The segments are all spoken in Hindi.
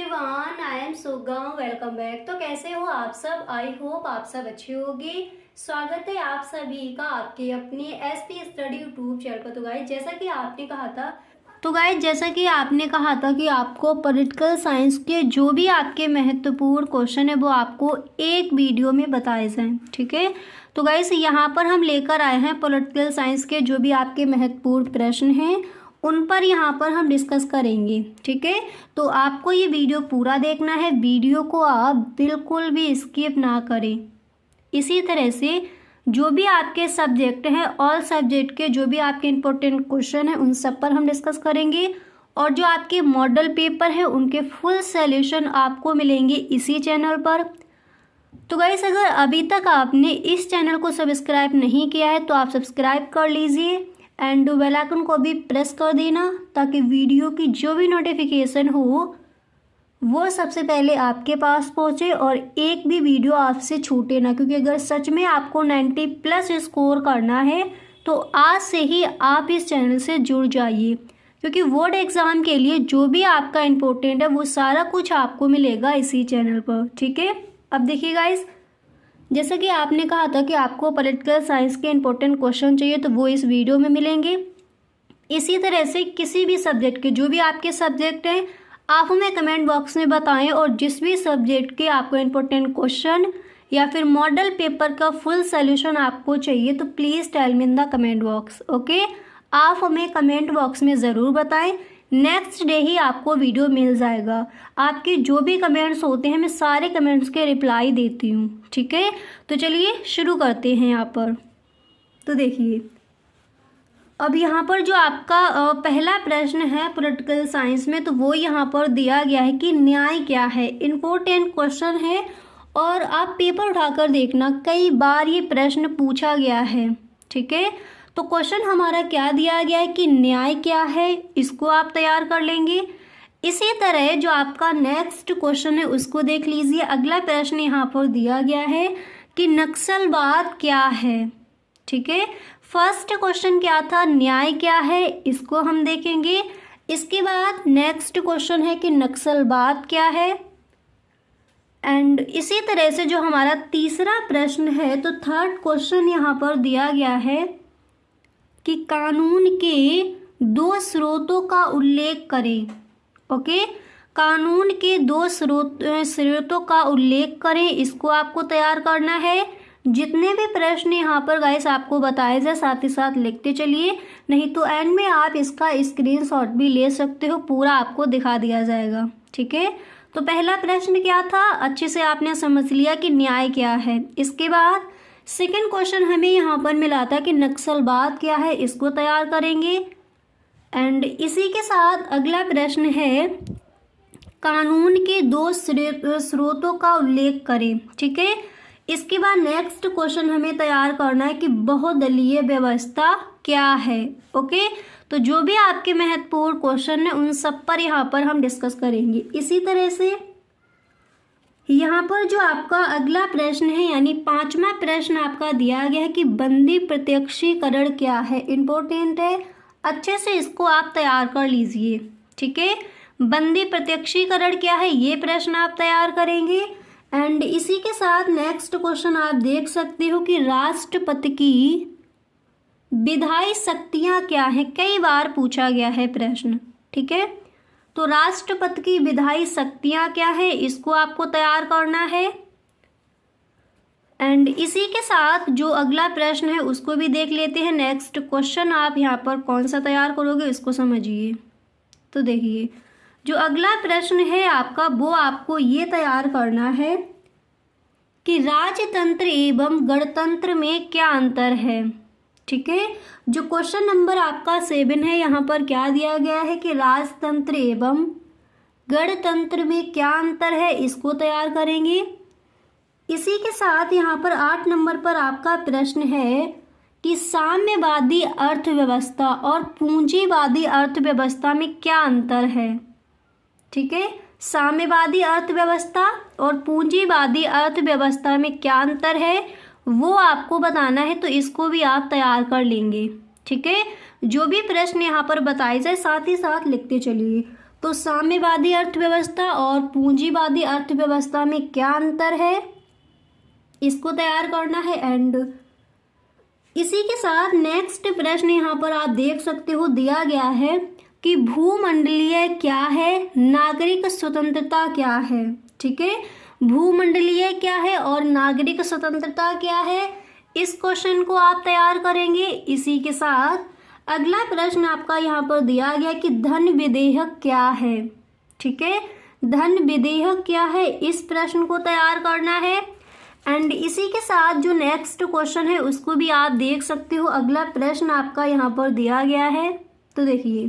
एवरीवन, आई एम सुगम। Welcome back. तो कैसे हो आप सब? आई होप आप सब अच्छे होंगे। स्वागत है आप सभी का आपके अपने एसपी स्टडी यूट्यूब चैनल पर। तो गाइस जैसा कि आपने कहा था कि आपको पॉलिटिकल साइंस के जो भी आपके महत्वपूर्ण क्वेश्चन है वो आपको एक वीडियो में बताए जाएं, ठीक है। तो गाइस यहाँ पर हम लेकर आए हैं पॉलिटिकल साइंस के जो भी आपके महत्वपूर्ण प्रश्न हैं उन पर यहाँ पर हम डिस्कस करेंगे, ठीक है। तो आपको ये वीडियो पूरा देखना है, वीडियो को आप बिल्कुल भी स्किप ना करें। इसी तरह से जो भी आपके सब्जेक्ट हैं, ऑल सब्जेक्ट के जो भी आपके इम्पोर्टेंट क्वेश्चन हैं उन सब पर हम डिस्कस करेंगे। और जो आपके मॉडल पेपर है उनके फुल सॉल्यूशन आपको मिलेंगे इसी चैनल पर। तो गाइस अगर अभी तक आपने इस चैनल को सब्सक्राइब नहीं किया है तो आप सब्सक्राइब कर लीजिए एंड बेल आइकन को भी प्रेस कर देना ताकि वीडियो की जो भी नोटिफिकेशन हो वो सबसे पहले आपके पास पहुंचे और एक भी वीडियो आपसे छूटे ना। क्योंकि अगर सच में आपको 90+ स्कोर करना है तो आज से ही आप इस चैनल से जुड़ जाइए, क्योंकि बोर्ड एग्ज़ाम के लिए जो भी आपका इम्पोर्टेंट है वो सारा कुछ आपको मिलेगा इसी चैनल पर, ठीक है। अब देखिए गाइस, जैसा कि आपने कहा था कि आपको पॉलिटिकल साइंस के इम्पोर्टेंट क्वेश्चन चाहिए तो वो इस वीडियो में मिलेंगे। इसी तरह से किसी भी सब्जेक्ट के जो भी आपके सब्जेक्ट हैं आप हमें कमेंट बॉक्स में बताएं, और जिस भी सब्जेक्ट के आपको इम्पोर्टेंट क्वेश्चन या फिर मॉडल पेपर का फुल सॉल्यूशन आपको चाहिए तो please tell me in the comment box, okay. आप हमें कमेंट बॉक्स में ज़रूर बताएं, नेक्स्ट डे ही आपको वीडियो मिल जाएगा। आपके जो भी कमेंट्स होते हैं मैं सारे कमेंट्स के रिप्लाई देती हूँ, ठीक है। तो चलिए शुरू करते हैं यहाँ पर। तो देखिए अब यहाँ पर जो आपका पहला प्रश्न है पॉलिटिकल साइंस में तो वो यहाँ पर दिया गया है कि न्याय क्या है। इम्पोर्टेंट क्वेश्चन है और आप पेपर उठाकर देखना, कई बार ये प्रश्न पूछा गया है, ठीक है। तो क्वेश्चन हमारा क्या दिया गया है कि न्याय क्या है, इसको आप तैयार कर लेंगे। इसी तरह जो आपका नेक्स्ट क्वेश्चन है उसको देख लीजिए। अगला प्रश्न यहाँ पर दिया गया है कि नक्सलवाद क्या है, ठीक है। फर्स्ट क्वेश्चन क्या था, न्याय क्या है, इसको हम देखेंगे। इसके बाद नेक्स्ट क्वेश्चन है कि नक्सलवाद क्या है। एंड इसी तरह से जो हमारा तीसरा प्रश्न है तो थर्ड क्वेश्चन यहाँ पर दिया गया है कि कानून के दो स्रोतों का उल्लेख करें, ओके। कानून के दो स्रोतों का उल्लेख करें, इसको आपको तैयार करना है। जितने भी प्रश्न यहाँ पर गाइस आपको बताए जाए साथ ही साथ लिखते चलिए, नहीं तो एंड में आप इसका स्क्रीनशॉट भी ले सकते हो, पूरा आपको दिखा दिया जाएगा, ठीक है। तो पहला प्रश्न क्या था, अच्छे से आपने समझ लिया कि न्याय क्या है। इसके बाद सेकंड क्वेश्चन हमें यहाँ पर मिला था कि नक्सलवाद क्या है, इसको तैयार करेंगे। एंड इसी के साथ अगला प्रश्न है कानून के दो स्रोतों का उल्लेख करें, ठीक है। इसके बाद नेक्स्ट क्वेश्चन हमें तैयार करना है कि बहुदलीय व्यवस्था क्या है, ओके। तो जो भी आपके महत्वपूर्ण क्वेश्चन है उन सब पर यहाँ पर हम डिस्कस करेंगे। इसी तरह से यहाँ पर जो आपका अगला प्रश्न है यानी पांचवा प्रश्न आपका दिया गया है कि बंदी प्रत्यक्षीकरण क्या है। इम्पोर्टेंट है, अच्छे से इसको आप तैयार कर लीजिए, ठीक है। बंदी प्रत्यक्षीकरण क्या है ये प्रश्न आप तैयार करेंगे। एंड इसी के साथ नेक्स्ट क्वेश्चन आप देख सकते हो कि राष्ट्रपति की विधायी शक्तियाँ क्या हैं, कई बार पूछा गया है प्रश्न, ठीक है। तो राष्ट्रपति की विधायी शक्तियाँ क्या है इसको आपको तैयार करना है। एंड इसी के साथ जो अगला प्रश्न है उसको भी देख लेते हैं। नेक्स्ट क्वेश्चन आप यहाँ पर कौन सा तैयार करोगे इसको समझिए। तो देखिए जो अगला प्रश्न है आपका वो आपको ये तैयार करना है कि राजतंत्र एवं गणतंत्र में क्या अंतर है, ठीक है। जो क्वेश्चन नंबर आपका 7 है यहाँ पर क्या दिया गया है कि राजतंत्र एवं गणतंत्र में क्या अंतर है, इसको तैयार करेंगे। इसी के साथ यहाँ पर 8 नंबर पर आपका प्रश्न है कि साम्यवादी अर्थव्यवस्था और पूंजीवादी अर्थव्यवस्था में क्या अंतर है, ठीक है। साम्यवादी अर्थव्यवस्था और पूंजीवादी अर्थव्यवस्था में क्या अंतर है वो आपको बताना है, तो इसको भी आप तैयार कर लेंगे, ठीक है। जो भी प्रश्न यहाँ पर बताए जाए साथ ही साथ लिखते चलिए। तो साम्यवादी अर्थव्यवस्था और पूंजीवादी अर्थव्यवस्था में क्या अंतर है, इसको तैयार करना है। एंड इसी के साथ नेक्स्ट प्रश्न यहाँ पर आप देख सकते हो दिया गया है कि भूमंडलीय क्या है, नागरिक स्वतंत्रता क्या है। ठीक है, भूमंडलीय क्या है और नागरिक स्वतंत्रता क्या है, इस क्वेश्चन को आप तैयार करेंगे। इसी के साथ अगला प्रश्न आपका यहाँ पर दिया गया कि धन विधेयक क्या है। ठीक है, धन विधेयक क्या है, इस प्रश्न को तैयार करना है। एंड इसी के साथ जो नेक्स्ट क्वेश्चन है उसको भी आप देख सकते हो। अगला प्रश्न आपका यहाँ पर दिया गया है, तो देखिए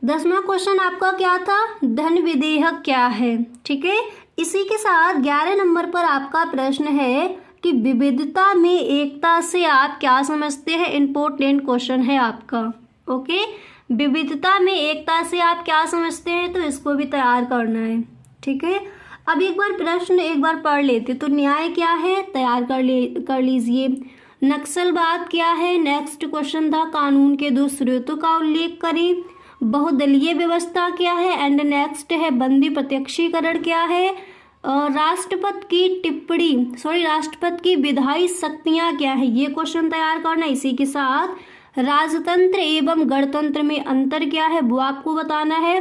10वां क्वेश्चन आपका क्या था, धन विधेयक क्या है। ठीक है, इसी के साथ 11 नंबर पर आपका प्रश्न है कि विविधता में एकता से आप क्या समझते हैं। इम्पोर्टेंट क्वेश्चन है आपका। ओके, विविधता में एकता से आप क्या समझते हैं, तो इसको भी तैयार करना है। ठीक है, अब एक बार प्रश्न एक बार पढ़ लेते। तो न्याय क्या है, तैयार कर लीजिए। नक्सलवाद क्या है, नेक्स्ट क्वेश्चन था। कानून के दो स्रोतों का उल्लेख करें। बहुदलीय व्यवस्था क्या है, एंड नेक्स्ट है बंदी प्रत्यक्षीकरण क्या है। राष्ट्रपति की विधायी शक्तियां क्या है, ये क्वेश्चन तैयार करना। इसी के साथ राजतंत्र एवं गणतंत्र में अंतर क्या है, वो आपको बताना है।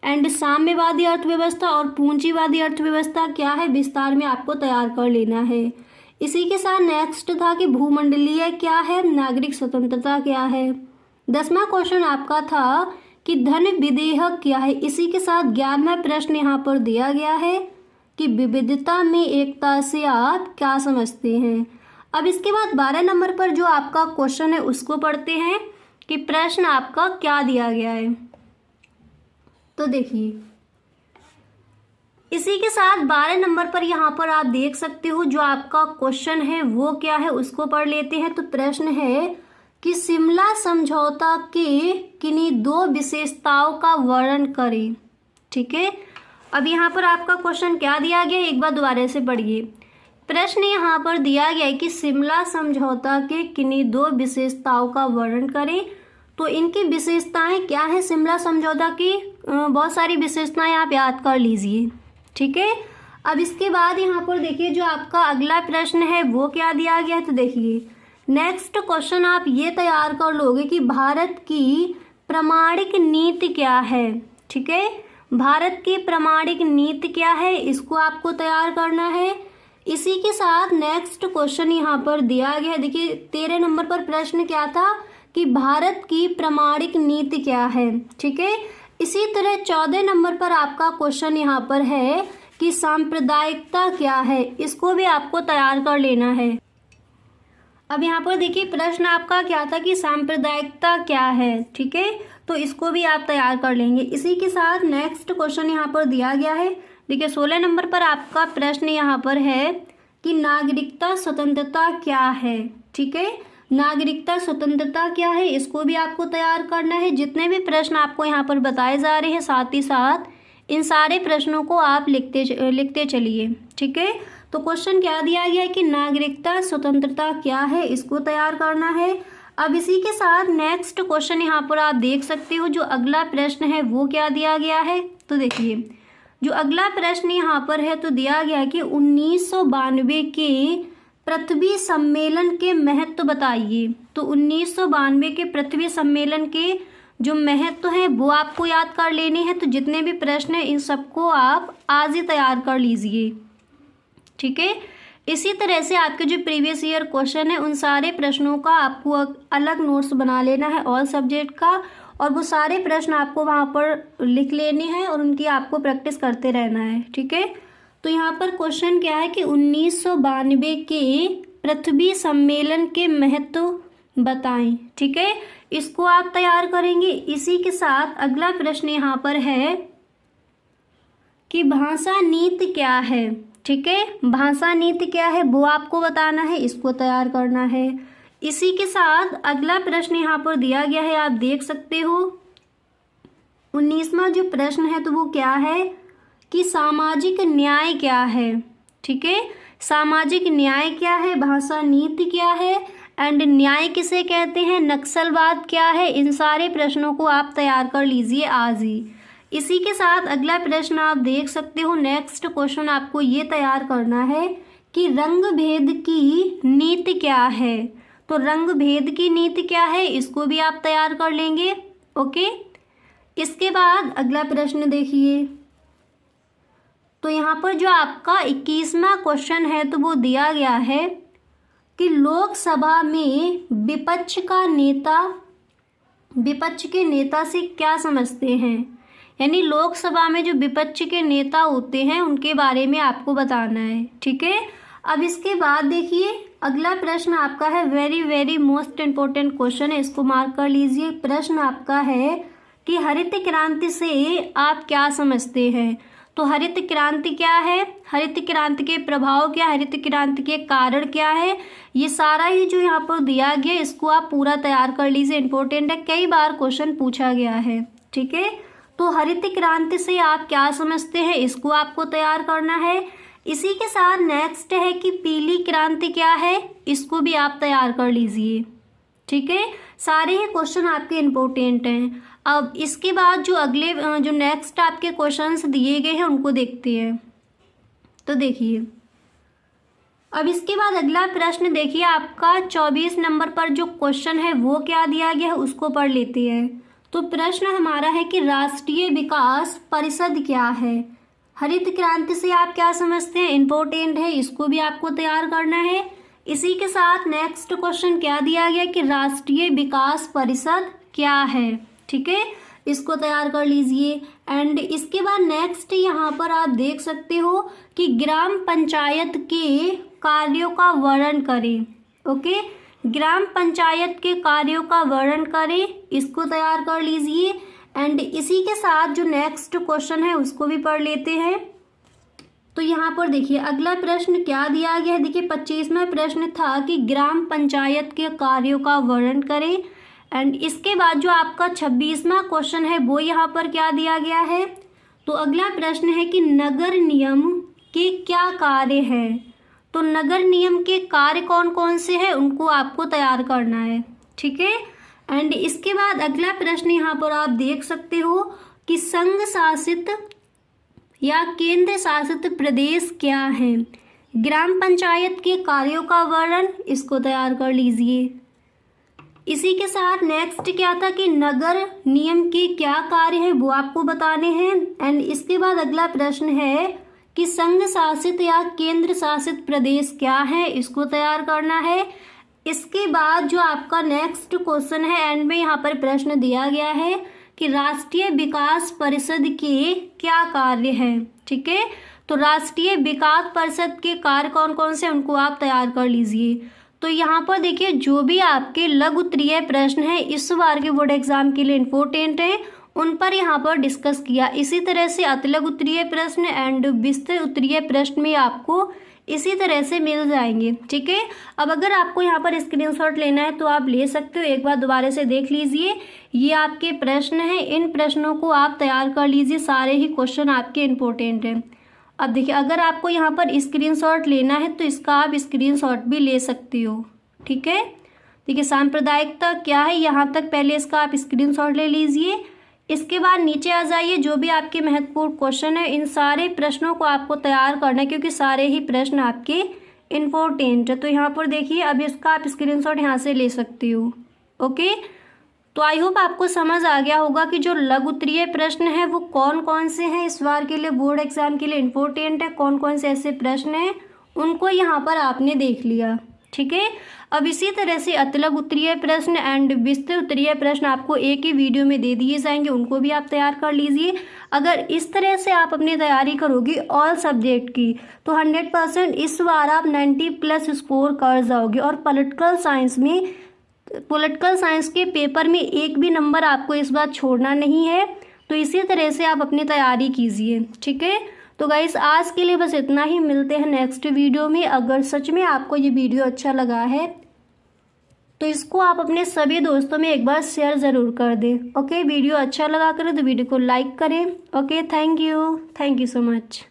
एंड साम्यवादी अर्थव्यवस्था और पूंजीवादी अर्थव्यवस्था क्या है, विस्तार में आपको तैयार कर लेना है। इसी के साथ नेक्स्ट था कि भूमंडलीय क्या है, नागरिक स्वतंत्रता क्या है। 10वां क्वेश्चन आपका था कि धन विधेयक क्या है। इसी के साथ 11वां प्रश्न यहाँ पर दिया गया है कि विविधता में एकता से आप क्या समझते हैं। अब इसके बाद 12 नंबर पर जो आपका क्वेश्चन है उसको पढ़ते हैं कि प्रश्न आपका क्या दिया गया है। तो देखिए इसी के साथ 12 नंबर पर यहाँ पर आप देख सकते हो जो आपका क्वेश्चन है वो क्या है, उसको पढ़ लेते हैं। तो प्रश्न है कि शिमला समझौता के किन्हीं दो विशेषताओं का वर्णन करें। ठीक है, अब यहाँ पर आपका क्वेश्चन क्या दिया गया है, एक बार दोबारा से पढ़िए। प्रश्न यहाँ पर दिया गया है कि शिमला समझौता के किन्हीं दो विशेषताओं का वर्णन करें। तो इनकी विशेषताएं क्या है, शिमला समझौता की बहुत सारी विशेषताएं आप याद कर लीजिए। ठीक है, अब इसके बाद यहाँ पर देखिए जो आपका अगला प्रश्न है वो क्या दिया गया है। तो देखिए नेक्स्ट क्वेश्चन आप ये तैयार कर लोगे कि भारत की प्रामाणिक नीति क्या है। ठीक है, भारत की प्रामाणिक नीति क्या है, इसको आपको तैयार करना है। इसी के साथ नेक्स्ट क्वेश्चन यहाँ पर दिया गया है। देखिए 13 नंबर पर प्रश्न क्या था कि भारत की प्रामाणिक नीति क्या है। ठीक है, इसी तरह 14 नंबर पर आपका क्वेश्चन यहाँ पर है कि सांप्रदायिकता क्या है, इसको भी आपको तैयार कर लेना है। अब यहाँ पर देखिए प्रश्न आपका क्या था कि सांप्रदायिकता क्या है। ठीक है, तो इसको भी आप तैयार कर लेंगे। इसी के साथ नेक्स्ट क्वेश्चन यहाँ पर दिया गया है। देखिए 16 नंबर पर आपका प्रश्न यहाँ पर है कि नागरिकता स्वतंत्रता क्या है। ठीक है, नागरिकता स्वतंत्रता क्या है, इसको भी आपको तैयार करना है। जितने भी प्रश्न आपको यहाँ पर बताए जा रहे हैं साथ ही साथ इन सारे प्रश्नों को आप लिखते चलिए। ठीक है, तो क्वेश्चन क्या दिया गया है कि नागरिकता स्वतंत्रता क्या है, इसको तैयार करना है। अब इसी के साथ नेक्स्ट क्वेश्चन यहाँ पर आप देख सकते हो जो अगला प्रश्न है वो क्या दिया गया है। तो देखिए जो अगला प्रश्न यहाँ पर है तो दिया गया है कि 1992 के पृथ्वी सम्मेलन के महत्व बताइए। तो 1992 के पृथ्वी सम्मेलन के जो महत्व है वो आपको याद कर लेने हैं। तो जितने भी प्रश्न हैं इन सबको आप आज ही तैयार कर लीजिए। ठीक है, इसी तरह से आपके जो प्रीवियस ईयर क्वेश्चन है उन सारे प्रश्नों का आपको अलग नोट्स बना लेना है ऑल सब्जेक्ट का, और वो सारे प्रश्न आपको वहाँ पर लिख लेने हैं और उनकी आपको प्रैक्टिस करते रहना है। ठीक है, तो यहाँ पर क्वेश्चन क्या है कि 1992 के पृथ्वी सम्मेलन के महत्व बताएं। ठीक है, इसको आप तैयार करेंगे। इसी के साथ अगला प्रश्न यहाँ पर है कि भाषा नीति क्या है। ठीक है, भाषा नीति क्या है वो आपको बताना है, इसको तैयार करना है। इसी के साथ अगला प्रश्न यहाँ पर दिया गया है, आप देख सकते हो 19वां जो प्रश्न है तो वो क्या है कि सामाजिक न्याय क्या है। ठीक है, सामाजिक न्याय क्या है, भाषा नीति क्या है, एंड न्याय किसे कहते हैं, नक्सलवाद क्या है, इन सारे प्रश्नों को आप तैयार कर लीजिए आज ही। इसी के साथ अगला प्रश्न आप देख सकते हो। नेक्स्ट क्वेश्चन आपको ये तैयार करना है कि रंग भेद की नीति क्या है। तो रंग भेद की नीति क्या है, इसको भी आप तैयार कर लेंगे। ओके, इसके बाद अगला प्रश्न देखिए। तो यहाँ पर जो आपका 21वां क्वेश्चन है तो वो दिया गया है कि लोकसभा में विपक्ष के नेता से क्या समझते हैं। यानी लोकसभा में जो विपक्ष के नेता होते हैं उनके बारे में आपको बताना है। ठीक है, अब इसके बाद देखिए अगला प्रश्न आपका है, very very most important question है, इसको मार्क कर लीजिए। प्रश्न आपका है कि हरित क्रांति से आप क्या समझते हैं। तो हरित क्रांति क्या है, हरित क्रांति के प्रभाव क्या, हरित क्रांति के कारण क्या है, ये सारा ही जो यहाँ पर दिया गया इसको आप पूरा तैयार कर लीजिए। इंपॉर्टेंट है, कई बार क्वेश्चन पूछा गया है। ठीक है, तो हरित क्रांति से आप क्या समझते हैं, इसको आपको तैयार करना है। इसी के साथ नेक्स्ट है कि पीली क्रांति क्या है, इसको भी आप तैयार कर लीजिए। ठीक है, सारे ही क्वेश्चन आपके इम्पोर्टेंट हैं। अब इसके बाद जो अगले जो नेक्स्ट आपके क्वेश्चंस दिए गए हैं उनको देखते हैं। तो देखिए अब इसके बाद अगला प्रश्न देखिए, आपका 24 नंबर पर जो क्वेश्चन है वो क्या दिया गया है उसको पढ़ लेते हैं। तो प्रश्न हमारा है कि राष्ट्रीय विकास परिषद क्या है। हरित क्रांति से आप क्या समझते हैं, इम्पोर्टेंट है, इसको भी आपको तैयार करना है। इसी के साथ नेक्स्ट क्वेश्चन क्या दिया गया कि राष्ट्रीय विकास परिषद क्या है। ठीक है, इसको तैयार कर लीजिए। एंड इसके बाद नेक्स्ट यहाँ पर आप देख सकते हो कि ग्राम पंचायत के कार्यों का वर्णन करें। ओके, ग्राम पंचायत के कार्यों का वर्णन करें, इसको तैयार कर लीजिए। एंड इसी के साथ जो नेक्स्ट क्वेश्चन है उसको भी पढ़ लेते हैं। तो यहाँ पर देखिए अगला प्रश्न क्या दिया गया है। देखिए 25वां प्रश्न था कि ग्राम पंचायत के कार्यों का वर्णन करें। एंड इसके बाद जो आपका 26वां क्वेश्चन है वो यहाँ पर क्या दिया गया है। तो अगला प्रश्न है कि नगर नियम के क्या कार्य हैं। तो नगर नियम के कार्य कौन कौन से हैं उनको आपको तैयार करना है। ठीक है, एंड इसके बाद अगला प्रश्न यहाँ पर आप देख सकते हो कि संघ शासित या केंद्र शासित प्रदेश क्या है। ग्राम पंचायत के कार्यों का वर्णन, इसको तैयार कर लीजिए। इसी के साथ नेक्स्ट क्या था कि नगर नियम के क्या कार्य है वो आपको बताने हैं। एंड इसके बाद अगला प्रश्न है कि संघ शासित या केंद्र शासित प्रदेश क्या है, इसको तैयार करना है। इसके बाद जो आपका नेक्स्ट क्वेश्चन है एंड में यहाँ पर प्रश्न दिया गया है कि राष्ट्रीय विकास परिषद के क्या कार्य हैं। ठीक है, तो राष्ट्रीय विकास परिषद के कार्य कौन कौन से उनको आप तैयार कर लीजिए। तो यहाँ पर देखिए जो भी आपके लघु उत्तरीय प्रश्न है इस बार के बोर्ड एग्जाम के लिए इम्पोर्टेंट है उन पर यहाँ पर डिस्कस किया। इसी तरह से अतिलघु उत्तरीय प्रश्न एंड विस्तृत उत्तरीय प्रश्न में आपको इसी तरह से मिल जाएंगे। ठीक है, अब अगर आपको यहाँ पर स्क्रीनशॉट लेना है तो आप ले सकते हो। एक बार दोबारा से देख लीजिए, ये आपके प्रश्न हैं, इन प्रश्नों को आप तैयार कर लीजिए। सारे ही क्वेश्चन आपके इम्पोर्टेंट हैं। अब देखिए अगर आपको यहाँ पर स्क्रीनशॉट लेना है तो इसका आप स्क्रीनशॉट भी ले सकते हो। ठीक है, देखिए सांप्रदायिकता क्या है, यहाँ तक पहले इसका आप स्क्रीनशॉट ले लीजिए। इसके बाद नीचे आ जाइए, जो भी आपके महत्वपूर्ण क्वेश्चन है इन सारे प्रश्नों को आपको तैयार करना है क्योंकि सारे ही प्रश्न आपके इम्पोर्टेंट है। तो यहाँ पर देखिए अब इसका आप स्क्रीनशॉट यहाँ से ले सकते हो। ओके, तो आई होप आपको समझ आ गया होगा कि जो लघु उत्तरीय प्रश्न है वो कौन कौन से हैं इस बार के लिए बोर्ड एग्जाम के लिए इम्पोर्टेंट है, कौन कौन से ऐसे प्रश्न हैं उनको यहाँ पर आपने देख लिया। ठीक है, अब इसी तरह से अतिलघु उत्तरीय प्रश्न एंड विस्तृत उत्तरीय प्रश्न आपको एक ही वीडियो में दे दिए जाएंगे, उनको भी आप तैयार कर लीजिए। अगर इस तरह से आप अपनी तैयारी करोगे ऑल सब्जेक्ट की तो 100% इस बार आप 90+ स्कोर कर जाओगे। और पॉलिटिकल साइंस के पेपर में एक भी नंबर आपको इस बार छोड़ना नहीं है। तो इसी तरह से आप अपनी तैयारी कीजिए। ठीक है, तो गाइस आज के लिए बस इतना ही, मिलते हैं नेक्स्ट वीडियो में। अगर सच में आपको ये वीडियो अच्छा लगा है तो इसको आप अपने सभी दोस्तों में एक बार शेयर ज़रूर कर दें। ओके, वीडियो अच्छा लगा करें तो वीडियो को लाइक करें। Okay, thank you so much.